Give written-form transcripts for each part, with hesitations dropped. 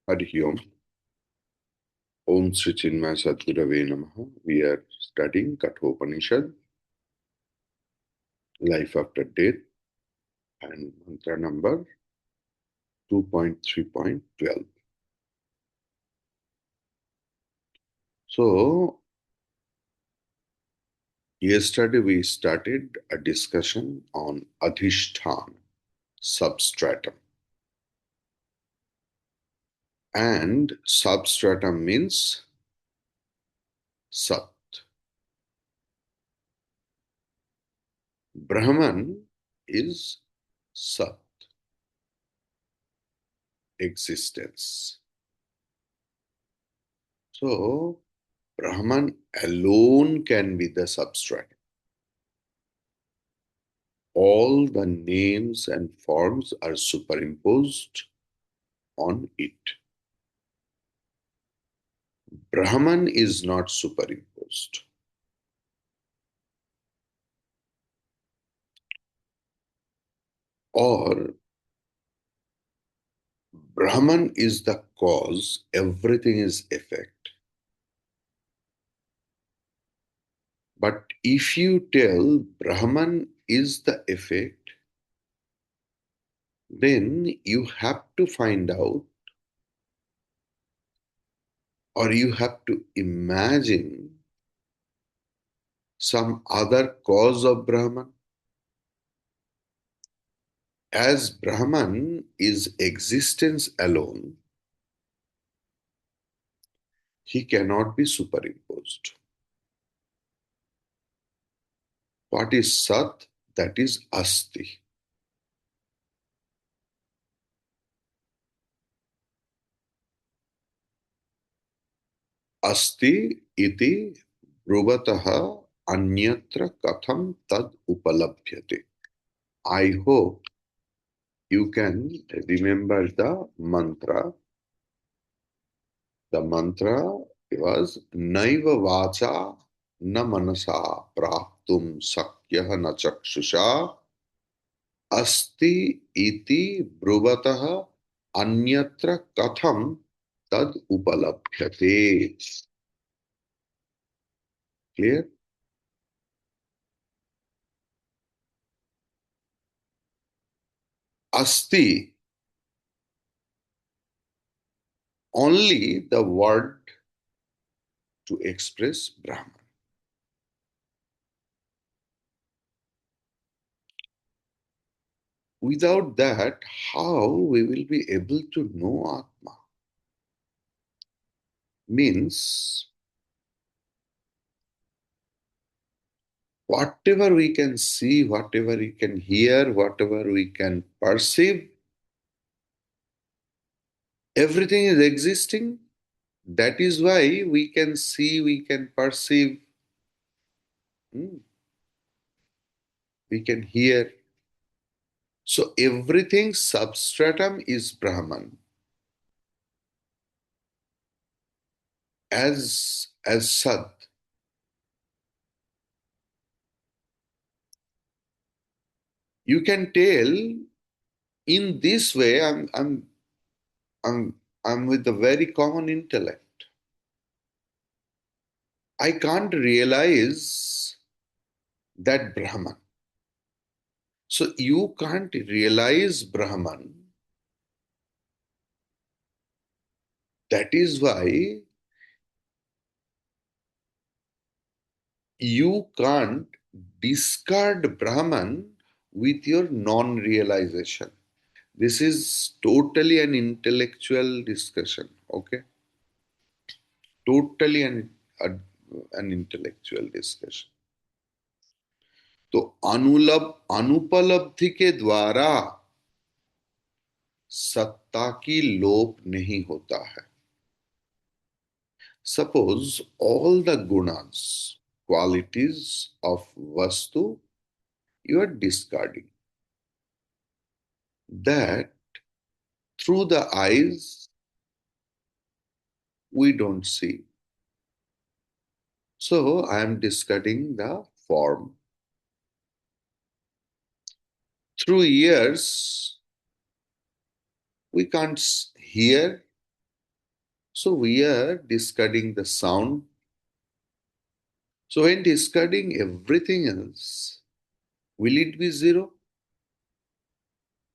Hari Om. Om Sri Chinmaya Sadgurave Namaha. We are studying Kathopanishad, Life After Death, and mantra number 2.3.12. So, yesterday we started a discussion on Adhishthana, substratum. And substratum means Sat. Brahman is Sat, existence. So, Brahman alone can be the substratum. All the names and forms are superimposed on it. Brahman is not superimposed. Or Brahman is the cause, everything is effect. But if you tell Brahman is the effect, then you have to find out or you have to imagine some other cause of Brahman. As Brahman is existence alone, he cannot be superimposed. What is Sat? That is Asti. Asti iti bruvataha anyatra katham tad upalabhyate. I hope you can remember the mantra. The mantra was Naiva Vacha na Manasa Praptum Sakyah na Chakshusha Asti iti bruvataha anyatra katham tad upalabhyate. Clear? Asti, only the word to express Brahman. Without that, how we will be able to know Atma? Means, whatever we can see, whatever we can hear, whatever we can perceive, everything is existing. That is why we can see, we can perceive, we can hear. So everything substratum is Brahman. As Sat. You can tell in this way I'm with a very common intellect. I can't realize that Brahman. So you can't realize Brahman. That is why you can't discard Brahman with your non-realization. This is totally an intellectual discussion, okay? Totally an intellectual discussion. तो अनुपलब्धि के द्वारा सत्ता की लोप नहीं होता है. Suppose all the gunas, qualities of vastu, you are discarding. That through the eyes we don't see. So I am discarding the form. Through ears we can't hear, So we are discarding the sound. So when discarding everything else, will it be zero?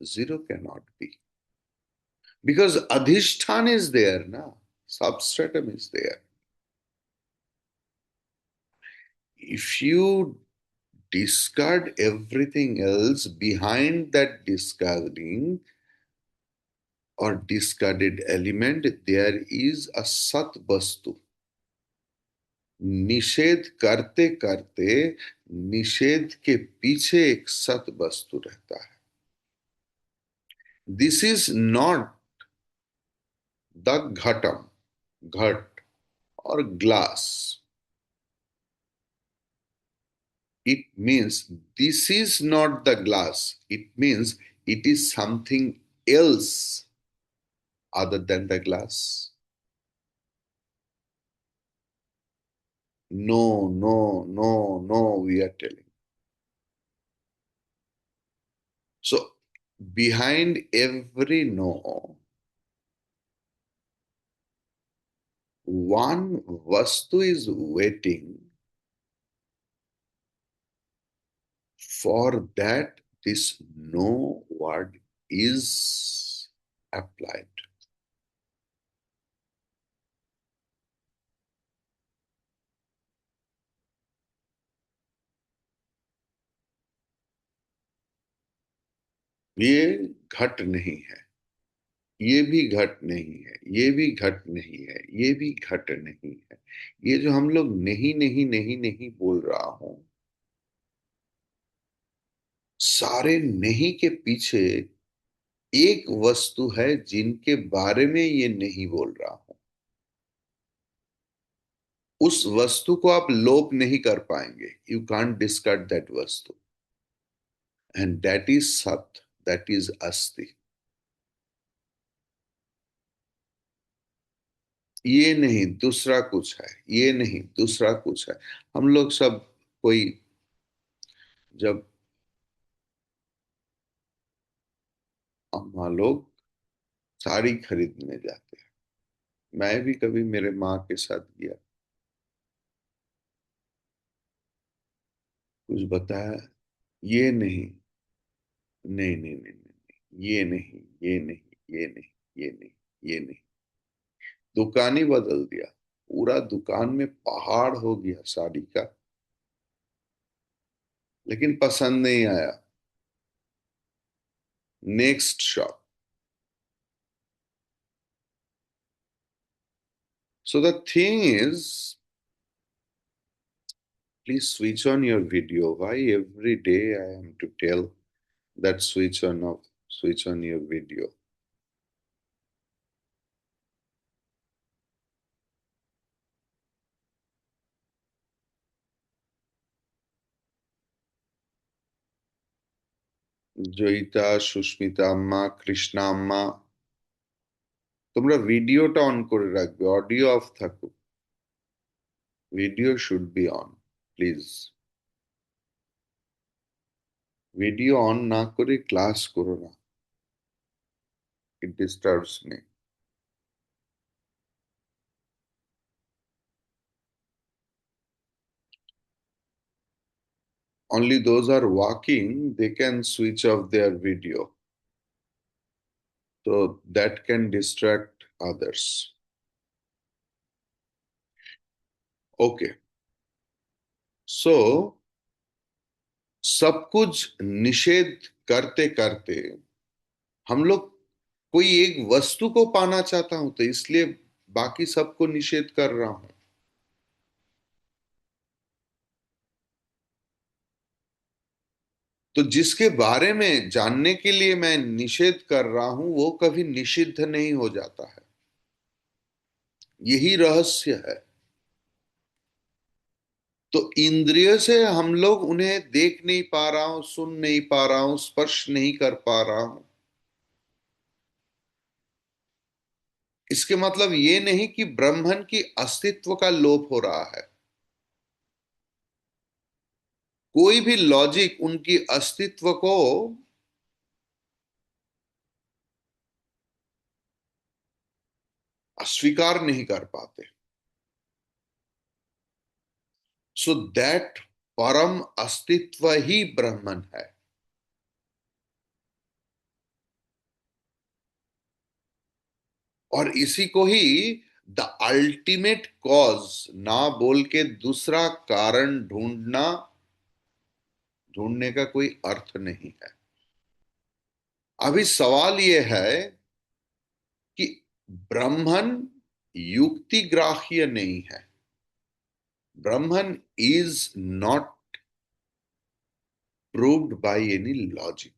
Zero cannot be. Because adhishtan is there, na? Substratum is there. If you discard everything else, behind that discarding or discarded element, there is a sat vastu. निषेध करते करते निषेध के पीछे एक सत वस्तु रहता है. दिस इज नॉट द घटम, घट और glass. It means this is not the glass. It means it is something else other than the glass. No, no, no, no, we are telling. So, behind every no, one vastu is waiting for that this no word is applied. ये घट नहीं है, ये भी घट नहीं है, ये भी घट नहीं है, ये भी घट नहीं है. ये जो हम लोग नहीं नहीं नहीं नहीं बोल रहा हूं, सारे नहीं के पीछे एक वस्तु है जिनके बारे में ये नहीं बोल रहा हूं. उस वस्तु को आप लोप नहीं कर पाएंगे. यू कांट डिस्कार्ड दैट वस्तु. एंड दैट इज सत, दैट इज अस्ति. ये नहीं दूसरा कुछ है, ये नहीं दूसरा कुछ है. हम लोग सब कोई जब अम्मा लोग साड़ी खरीदने जाते हैं, मैं भी कभी मेरे माँ के साथ गया, कुछ बताया, ये नहीं, नहीं नहीं नहीं नहीं, ये नहीं, ये नहीं, ये नहीं, ये नहीं, ये नहीं. दुकान ही बदल दिया. पूरा दुकान में पहाड़ हो गया साड़ी का, लेकिन पसंद नहीं आया. Next shop. So the thing is, please switch on your video. Why every day I am to tell that switch on your video? Joyita, Susmita Amma, Krishna Amma, তোমরা ভিডিওটা অন করে রাখবে, অডিও অফ থাকুক. Video should be on, please. Video on না করে class করো না. It disturbs me. Only those are walking, they can switch off their video. So that can distract others. Okay. So सब कुछ निषेध करते करते हम लोग कोई एक वस्तु को पाना चाहता हूं, तो इसलिए बाकी सबको निषेध कर रहा हूं. तो जिसके बारे में जानने के लिए मैं निषेध कर रहा हूं, वो कभी निषिद्ध नहीं हो जाता है. यही रहस्य है. तो इंद्रिय से हम लोग उन्हें देख नहीं पा रहा हूं, सुन नहीं पा रहा हूं, स्पर्श नहीं कर पा रहा हूं. इसके मतलब ये नहीं कि ब्रह्मन की अस्तित्व का लोप हो रहा है. कोई भी लॉजिक उनकी अस्तित्व को अस्वीकार नहीं कर पाते। सो दैट परम अस्तित्व ही ब्रह्मन है। और इसी को ही द अल्टीमेट कॉज ना बोल के दूसरा कारण ढूंढने का कोई अर्थ नहीं है। अभी सवाल यह है कि ब्रह्मन युक्तिग्राह्य नहीं है। Brahman is not proved by any logic.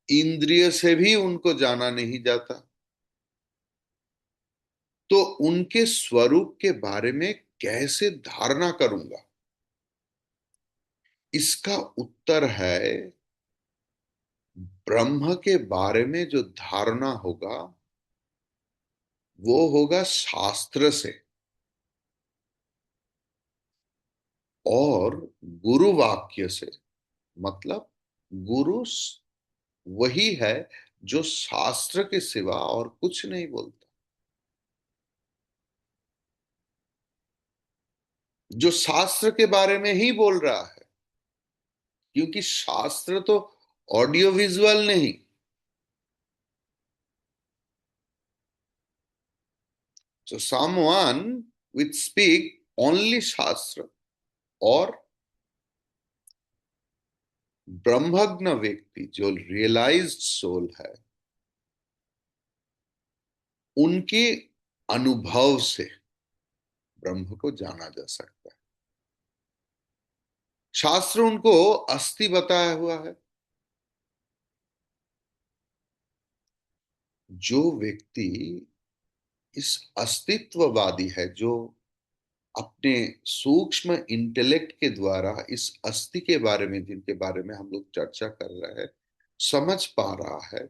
इंद्रिय से भी उनको जाना नहीं जाता। तो उनके स्वरूप के बारे में कैसे धारणा करूंगा? इसका उत्तर है, ब्रह्म के बारे में जो धारणा होगा वो होगा शास्त्र से। और गुरु वाक्य से। मतलब गुरु वही है जो शास्त्र के सिवा और कुछ नहीं बोलता, जो शास्त्र के बारे में ही बोल रहा है। क्योंकि शास्त्र तो ऑडियो विजुअल नहीं। So someone which speak only शास्त्र और ब्रह्मज्ञ व्यक्ति जो रियलाइज्ड सोल है, उनके अनुभव से ब्रह्म को जाना जा सकता है। शास्त्र उनको अस्थि बताया हुआ है। जो व्यक्ति इस अस्तित्ववादी है, जो अपने सूक्ष्म इंटेलेक्ट के द्वारा इस अस्थि के बारे में, जिनके बारे में हम लोग चर्चा कर रहे हैं, समझ पा रहा है,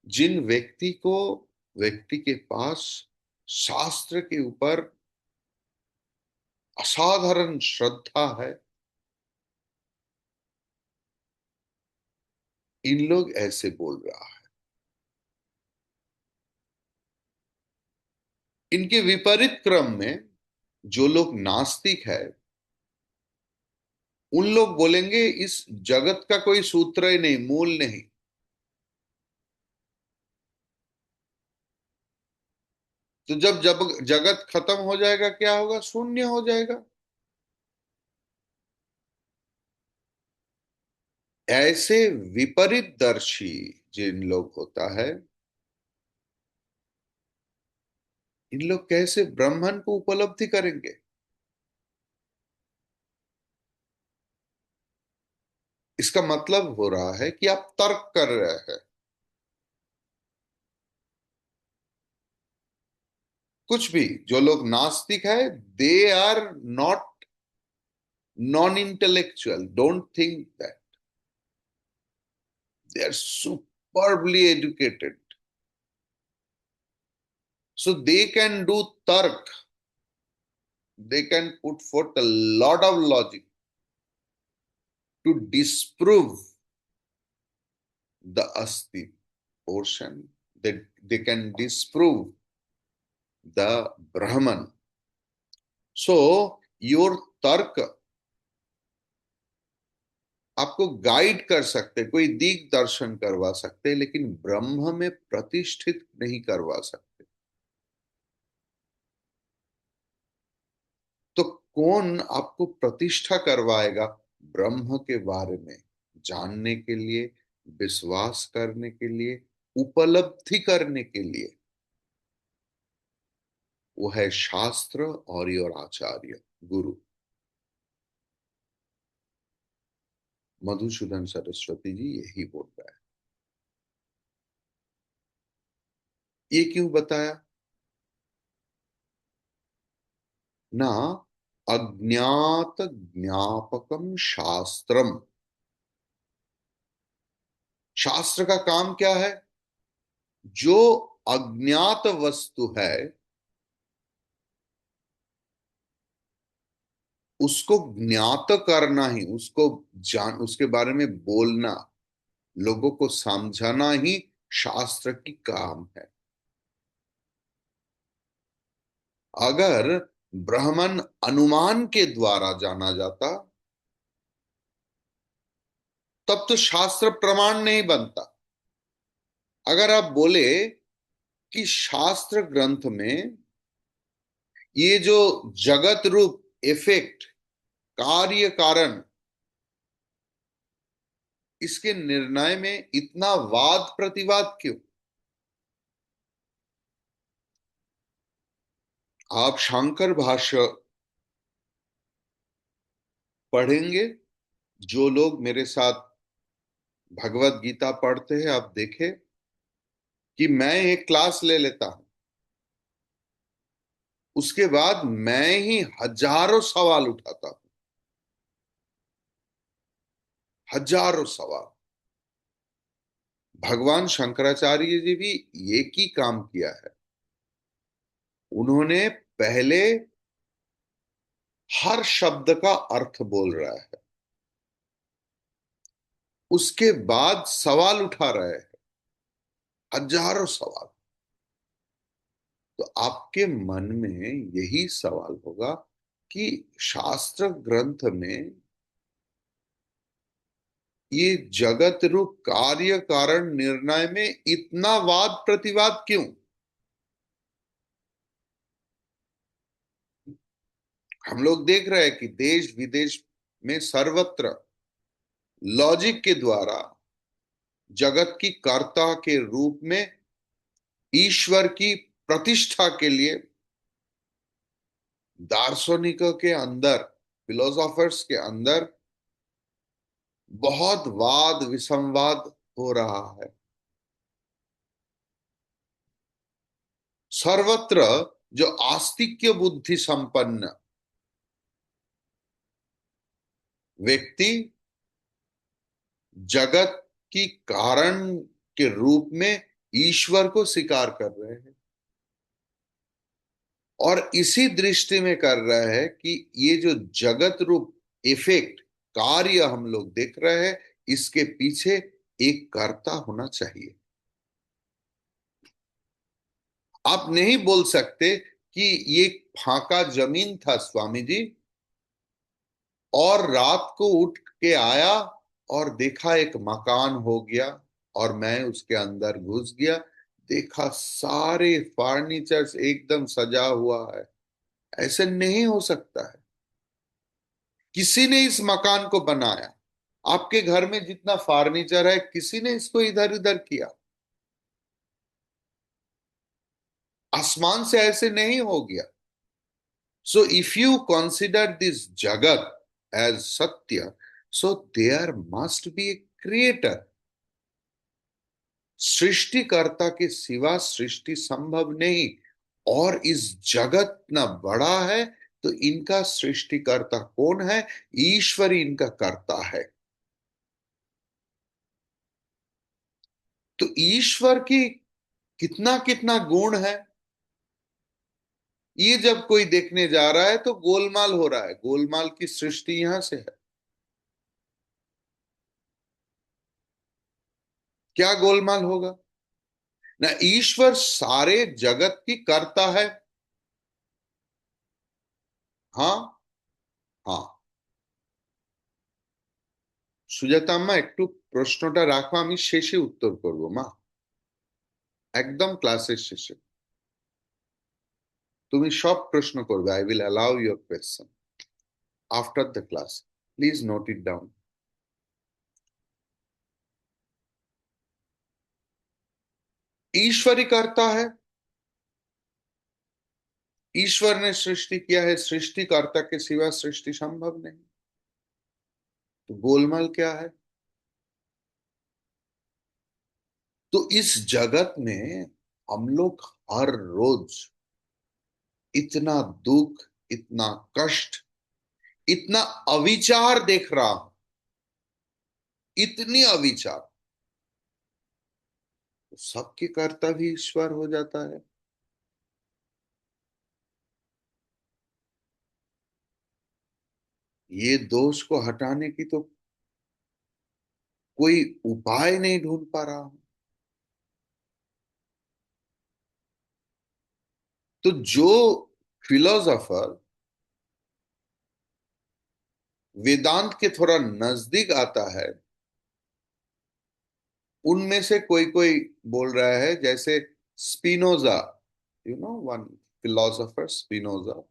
जिन व्यक्ति के पास शास्त्र के ऊपर असाधारण श्रद्धा है, इन लोग ऐसे बोल रहा है। इनके विपरीत क्रम में जो लोग नास्तिक है, उन लोग बोलेंगे इस जगत का कोई सूत्र ही नहीं, मूल नहीं। तो जब जगत खत्म हो जाएगा क्या होगा? शून्य हो जाएगा। ऐसे विपरीत दर्शी जिन लोग होता है, इन लोग कैसे ब्रह्मन को उपलब्धि करेंगे? इसका मतलब हो रहा है कि आप तर्क कर रहे हैं। कुछ भी, जो लोग नास्तिक है, they are not non intellectual, don't think that. They are superbly educated, so they can do tark, they can put forth a lot of logic to disprove the asti portion, that they can disprove the brahman. So your tark आपको guide कर सकते, कोई दिग दर्शन करवा सकते, लेकिन ब्रह्म में प्रतिष्ठित नहीं करवा सकते। तो कौन आपको प्रतिष्ठा करवाएगा ब्रह्म के बारे में जानने के लिए, विश्वास करने के लिए, उपलब्धि करने के लिए? वो है शास्त्र और योर आचार्य गुरु। मधुसूदन सरस्वती जी यही बोल रहा है। ये क्यों बताया? ना अज्ञात ज्ञापकम शास्त्रम। शास्त्र का काम क्या है? जो अज्ञात वस्तु है उसको ज्ञात करना ही, उसको जान, उसके बारे में बोलना, लोगों को समझाना ही शास्त्र की काम है। अगर ब्राह्मण अनुमान के द्वारा जाना जाता तब तो शास्त्र प्रमाण नहीं बनता। अगर आप बोले कि शास्त्र ग्रंथ में ये जो जगत रूप इफेक्ट, कार्य कारण, इसके निर्णय में इतना वाद प्रतिवाद क्यों? आप शंकर भाष्य पढ़ेंगे, जो लोग मेरे साथ भगवत गीता पढ़ते हैं, आप देखें कि मैं एक क्लास ले लेता हूं, उसके बाद मैं ही हजारों सवाल उठाता हूं, हजारों सवाल। भगवान शंकराचार्य जी भी एक ही काम किया है। उन्होंने पहले हर शब्द का अर्थ बोल रहा है, उसके बाद सवाल उठा रहे हैं, हजारों सवाल। तो आपके मन में यही सवाल होगा कि शास्त्र ग्रंथ में ये जगत रूप कार्य कारण निर्णय में इतना वाद प्रतिवाद क्यों? हम लोग देख रहे हैं कि देश विदेश में सर्वत्र लॉजिक के द्वारा जगत की कर्ता के रूप में ईश्वर की प्रतिष्ठा के लिए दार्शनिकों के अंदर, फिलोसोफर्स के अंदर बहुत वाद विसंवाद हो रहा है। सर्वत्र जो आस्तिक्य बुद्धि संपन्न व्यक्ति जगत की कारण के रूप में ईश्वर को स्वीकार कर रहे हैं, और इसी दृष्टि में कर रहे हैं कि ये जो जगत रूप इफेक्ट, कार्य हम लोग देख रहे हैं, इसके पीछे एक कर्ता होना चाहिए। आप नहीं बोल सकते कि ये फाका जमीन था स्वामी जी, और रात को उठ के आया और देखा एक मकान हो गया, और मैं उसके अंदर घुस गया, देखा सारे फर्नीचर्स एकदम सजा हुआ है। ऐसे नहीं हो सकता है। किसी ने इस मकान को बनाया। आपके घर में जितना फर्नीचर है, किसी ने इसको इधर उधर किया। आसमान से ऐसे नहीं हो गया। So if you consider this जगत एज सत्य, so there must be a creator. सृष्टिकर्ता के सिवा सृष्टि संभव नहीं। और इस जगत ना बड़ा है, तो इनका सृष्टिकर्ता कौन है? ईश्वर ही इनका कर्ता है। तो ईश्वर की कितना कितना गुण है, ये जब कोई देखने जा रहा है तो गोलमाल हो रहा है। गोलमाल की सृष्टि यहां से है। क्या गोलमाल होगा? ना ईश्वर सारे जगत की कर्ता है। हाँ, हाँ। সুজাতা আম্মা, একটু প্রশ্নটা রাখো, আমি শেষে উত্তর করব মা, একদম ক্লাসের শেষে। তুমি সব প্রশ্ন করবে। I will allow your question after the class. Please note it down. ईश्वर ही करता है। ईश्वर ने सृष्टि किया है। सृष्टिकर्ता के सिवा सृष्टि संभव नहीं। तो गोलमाल क्या है? तो इस जगत में हम लोग हर रोज इतना दुख, इतना कष्ट, इतना अविचार देख रहा हूं, इतनी अविचार। तो सबके कर्ता भी ईश्वर हो जाता है। ये दोष को हटाने की तो कोई उपाय नहीं ढूंढ पा रहा हूं। तो जो फिलोसोफर वेदांत के थोड़ा नजदीक आता है, उनमें से कोई कोई बोल रहा है, जैसे Spinoza, you know one philosopher Spinoza,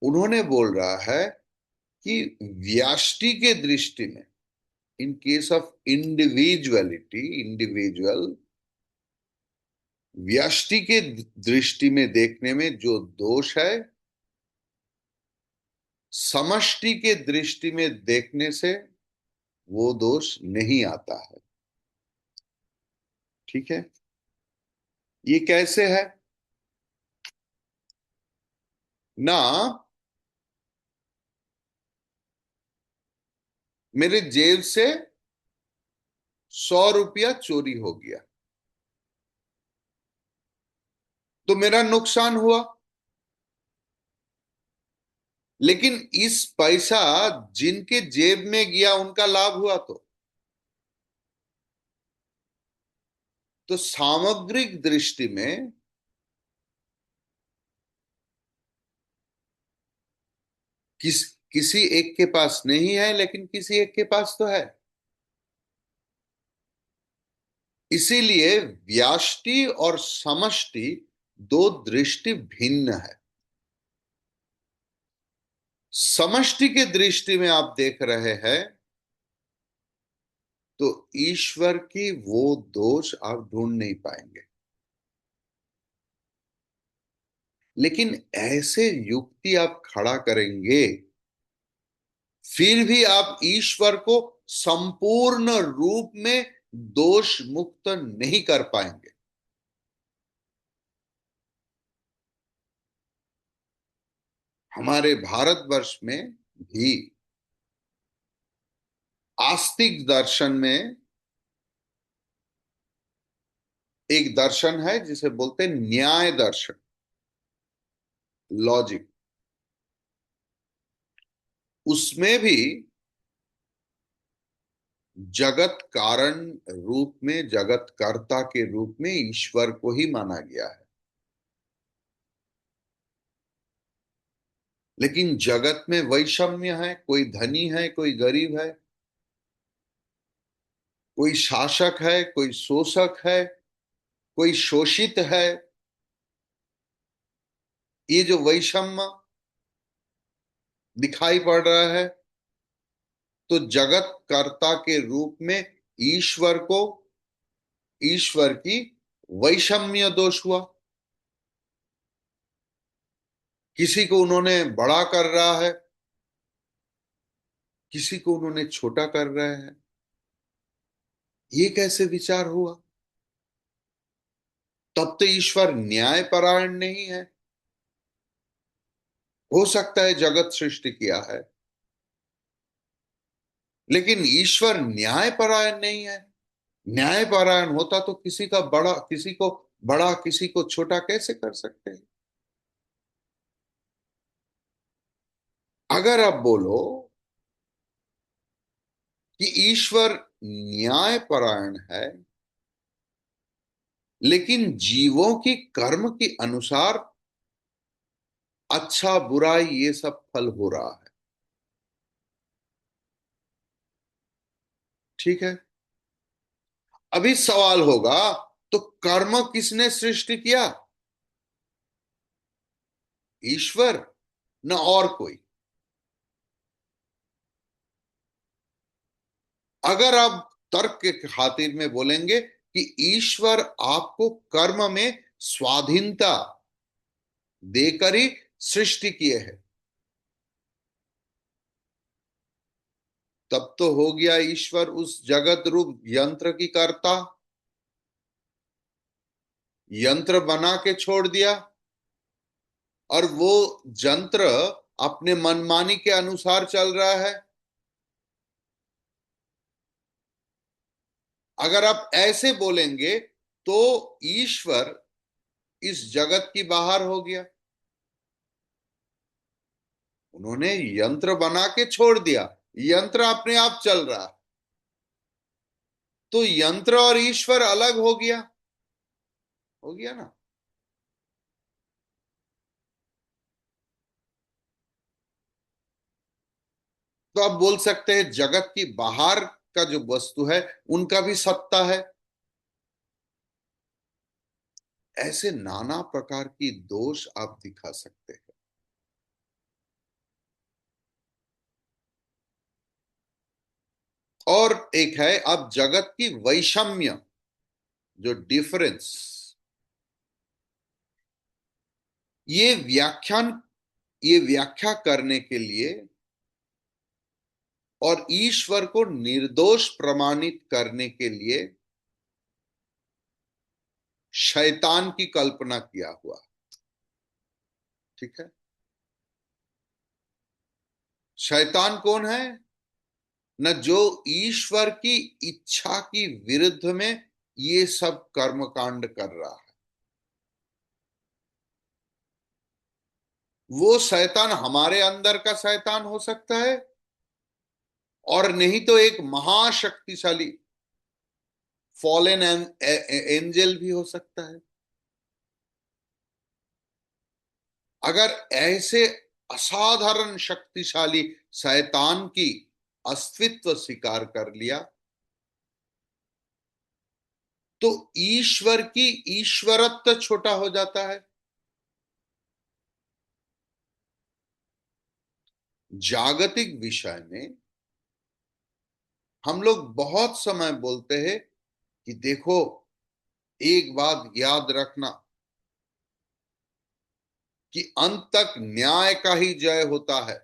उन्होंने बोल रहा है कि व्यष्टि के दृष्टि में, in case of individuality, individual, व्यष्टि के दृष्टि में देखने में जो दोष है, समष्टि के दृष्टि में देखने से वो दोष नहीं आता है। ठीक है, ये कैसे है ना? मेरे जेब से 100 रुपया चोरी हो गया, तो मेरा नुकसान हुआ। लेकिन इस पैसा जिनके जेब में गया उनका लाभ हुआ। तो सामग्रिक दृष्टि में किसी एक के पास नहीं है, लेकिन किसी एक के पास तो है। इसीलिए व्यष्टि और समष्टि दो दृष्टि भिन्न है। समष्टि के दृष्टि में आप देख रहे हैं तो ईश्वर की वो दोष आप ढूंढ नहीं पाएंगे। लेकिन ऐसे युक्ति आप खड़ा करेंगे, फिर भी आप ईश्वर को संपूर्ण रूप में दोष मुक्त नहीं कर पाएंगे। हमारे भारतवर्ष में भी आस्तिक दर्शन में एक दर्शन है जिसे बोलते हैं न्याय दर्शन, लॉजिक। उसमें भी जगत कारण रूप में, जगत कर्ता के रूप में ईश्वर को ही माना गया है। लेकिन जगत में वैषम्य है, कोई धनी है, कोई गरीब है, कोई शासक है, कोई शोषक है, कोई शोषित है। ये जो वैषम्य दिखाई पड़ रहा है, तो जगत कर्ता के रूप में ईश्वर को, ईश्वर की वैषम्य दोष हुआ। किसी को उन्होंने बड़ा कर रहा है, किसी को उन्होंने छोटा कर रहे हैं। ये कैसे विचार हुआ? तब तो ईश्वर न्यायपरायण नहीं है। हो सकता है जगत सृष्टि किया है, लेकिन ईश्वर न्यायपरायण नहीं है। न्यायपरायण होता तो किसी को बड़ा किसी को छोटा कैसे कर सकते हैं? अगर आप बोलो कि ईश्वर न्यायपरायण है, लेकिन जीवों की कर्म के अनुसार अच्छा बुराई ये सब फल हो रहा है, ठीक है। अभी सवाल होगा, तो कर्म किसने सृष्टि किया? ईश्वर, न और कोई? अगर आप तर्क के खातिर में बोलेंगे कि ईश्वर आपको कर्म में स्वाधीनता देकर ही सृष्टि किए हैं, तब तो हो गया ईश्वर उस जगत रूप यंत्र की कर्ता। यंत्र बना के छोड़ दिया, और वो यंत्र अपने मनमानी के अनुसार चल रहा है। अगर आप ऐसे बोलेंगे तो ईश्वर इस जगत की बाहर हो गया। उन्होंने यंत्र बना के छोड़ दिया, यंत्र अपने आप चल रहा है, तो यंत्र और ईश्वर अलग हो गया, हो गया ना? तो आप बोल सकते हैं जगत की बाहर का जो वस्तु है उनका भी सत्ता है। ऐसे नाना प्रकार की दोष आप दिखा सकते हैं। और एक है आप जगत की वैषम्य, जो डिफरेंस, ये व्याख्यान, ये व्याख्या करने के लिए और ईश्वर को निर्दोष प्रमाणित करने के लिए शैतान की कल्पना किया हुआ। ठीक है। शैतान कौन है? न जो ईश्वर की इच्छा की विरुद्ध में ये सब कर्मकांड कर रहा है। वो शैतान हमारे अंदर का शैतान हो सकता है, और नहीं तो एक महाशक्तिशाली फॉलेन एंजल भी हो सकता है। अगर ऐसे असाधारण शक्तिशाली शैतान की अस्तित्व स्वीकार कर लिया, तो ईश्वर की ईश्वरत्व छोटा हो जाता है। जागतिक विषय में हम लोग बहुत समय बोलते हैं कि देखो, एक बात याद रखना कि अंत तक न्याय का ही जय होता है।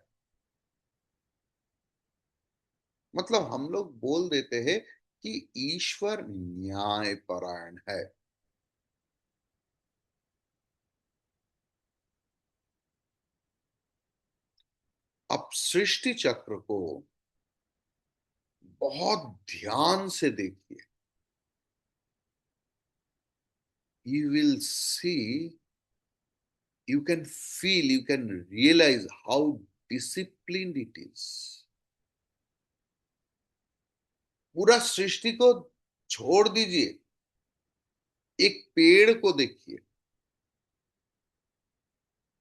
मतलब हम लोग बोल देते हैं कि ईश्वर न्याय परायण है। अब सृष्टि चक्र को बहुत ध्यान से देखिए। You will see, you can feel, you can realise how disciplined it is. पूरा सृष्टि को छोड़ दीजिए, एक पेड़ को देखिए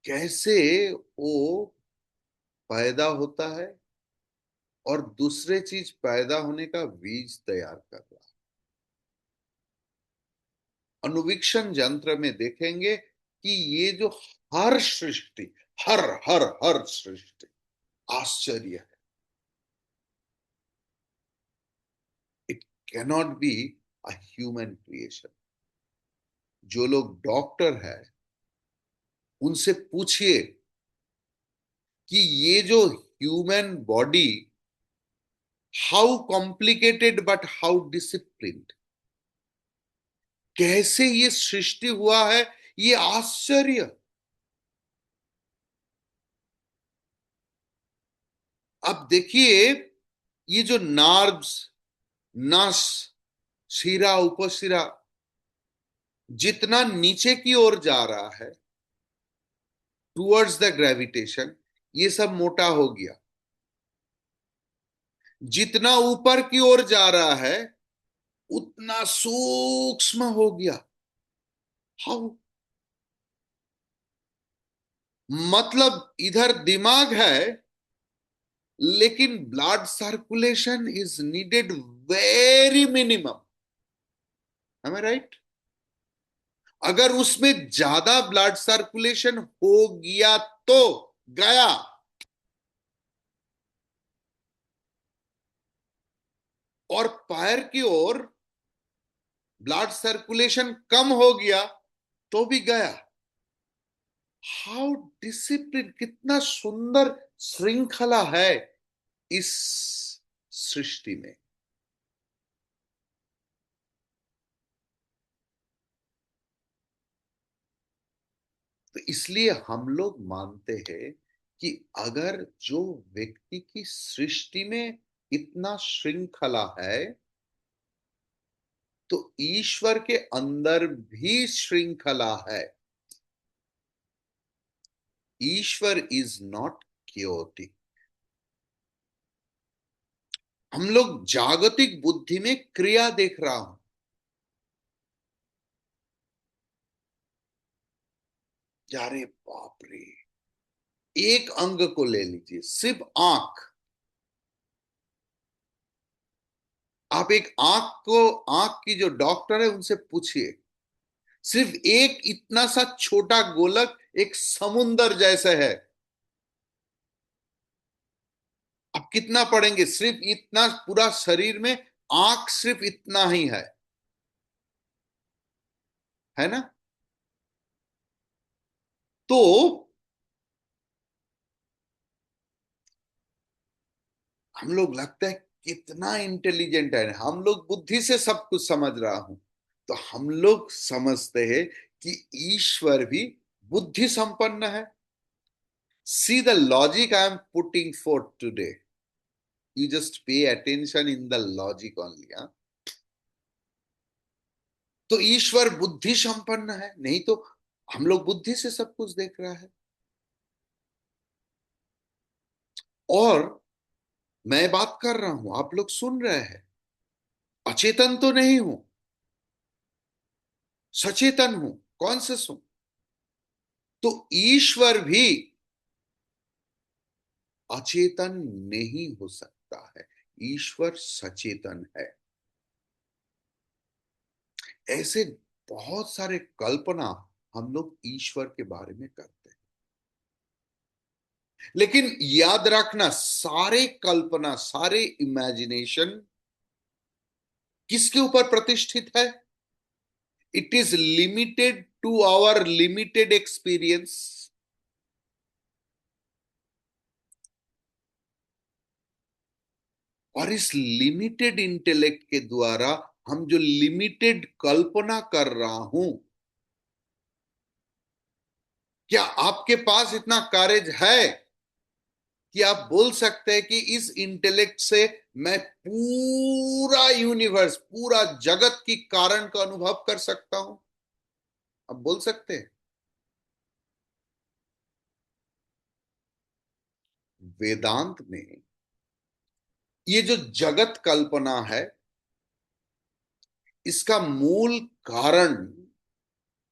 कैसे वो पैदा होता है और दूसरे चीज पैदा होने का बीज तैयार कर रहा है। अनुवीक्षण यंत्र में देखेंगे कि ये जो हर सृष्टि, हर हर हर सृष्टि आश्चर्य है। It cannot be a human creation. जो लोग डॉक्टर है उनसे पूछिए कि ये जो human body, how complicated but how disciplined, कैसे ये सृष्टि हुआ है, ये आश्चर्य। अब देखिए, ये जो नार्व्स, नस, शिरा, उपशिरा जितना नीचे की ओर जा रहा है टुवर्ड्स द ग्रेविटेशन, ये सब मोटा हो गया। जितना ऊपर की ओर जा रहा है उतना सूक्ष्म हो गया। हाउ? मतलब इधर दिमाग है लेकिन blood circulation is needed very minimum. है राइट? अगर उसमें ज्यादा ब्लड सर्कुलेशन हो गया तो गया, और पैर की ओर ब्लड सर्कुलेशन कम हो गया तो भी गया। हाउ डिसिप्लिन, कितना सुंदर श्रृंखला है इस सृष्टि में। तो इसलिए हम लोग मानते हैं कि अगर जो व्यक्ति की सृष्टि में इतना श्रृंखला है, तो ईश्वर के अंदर भी श्रृंखला है। ईश्वर इज नॉट क्योटिक। हम लोग जागतिक बुद्धि में क्रिया देख रहा हूं। यारे बाप रे, एक अंग को ले लीजिए, सिर्फ आंख। आप एक आंख की जो डॉक्टर है उनसे पूछिए, सिर्फ एक इतना सा छोटा गोलक एक समुंदर जैसे है। अब कितना पढ़ेंगे, सिर्फ इतना पूरा शरीर में, आंख सिर्फ इतना ही है ना। तो हम लोग लगता है कितना इंटेलिजेंट है, हम लोग बुद्धि से सब कुछ समझ रहा हूं। तो हम लोग समझते हैं कि ईश्वर भी बुद्धि संपन्न है। See the logic I am putting for today, you just pay attention in the logic only. तो ईश्वर बुद्धि संपन्न है, नहीं तो हम लोग बुद्धि से सब कुछ देख रहा है। और मैं बात कर रहा हूं, आप लोग सुन रहे हैं, अचेतन तो नहीं हूं, सचेतन हूं, कॉन्शियस हूं। तो ईश्वर भी अचेतन नहीं हो सकता है, ईश्वर सचेतन है। ऐसे बहुत सारे कल्पना हम लोग ईश्वर के बारे में करते हैं, लेकिन याद रखना, सारे कल्पना, सारे इमेजिनेशन किसके ऊपर प्रतिष्ठित है? It is limited to our limited experience. और इस लिमिटेड इंटेलेक्ट के द्वारा हम जो लिमिटेड कल्पना कर रहा हूं, क्या आपके पास इतना करेज है कि आप बोल सकते हैं कि इस इंटेलेक्ट से मैं पूरा यूनिवर्स, पूरा जगत की कारण का अनुभव कर सकता हूं? आप बोल सकते हैं? वेदांत में ये जो जगत कल्पना है, इसका मूल कारण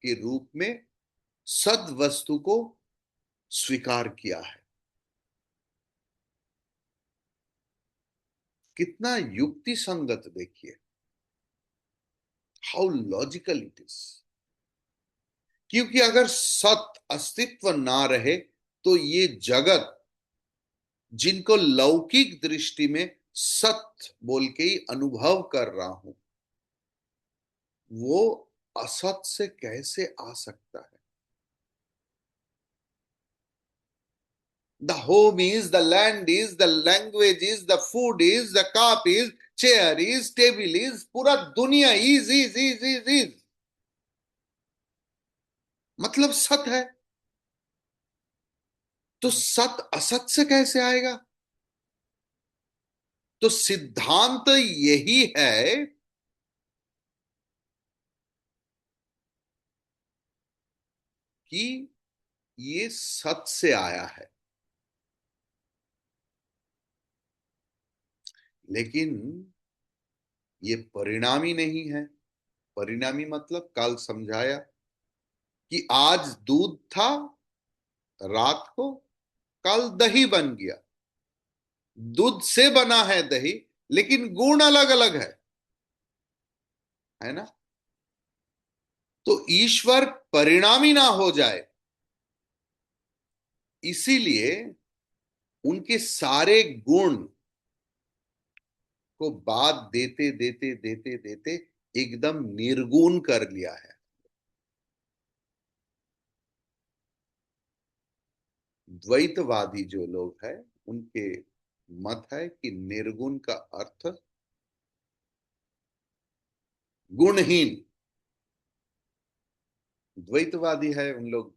के रूप में सद वस्तु को स्वीकार किया है। कितना युक्ति संगत देखिए, हाउ लॉजिकल इट इज। क्योंकि अगर सत अस्तित्व ना रहे तो ये जगत, जिनको लौकिक दृष्टि में सत्य बोल के ही अनुभव कर रहा हूं, वो असत से कैसे आ सकता है? The home is, the land is, the language is, the food is, the cup is, chair is, table is, पूरा दुनिया इज मतलब सत है। तो सत असत से कैसे आएगा? तो सिद्धांत यही है कि ये सत से आया है। लेकिन ये परिणामी नहीं है। परिणामी मतलब कल समझाया कि आज दूध था, रात को कल दही बन गया। दूध से बना है दही, लेकिन गुण अलग अलग है ना। तो ईश्वर परिणामी ना हो जाए, इसीलिए उनके सारे गुण को बाद देते देते देते देते एकदम निर्गुण कर लिया है। द्वैतवादी जो लोग हैं, उनके मत है कि निर्गुण का अर्थ गुणहीन। द्वैतवादी है, उन लोग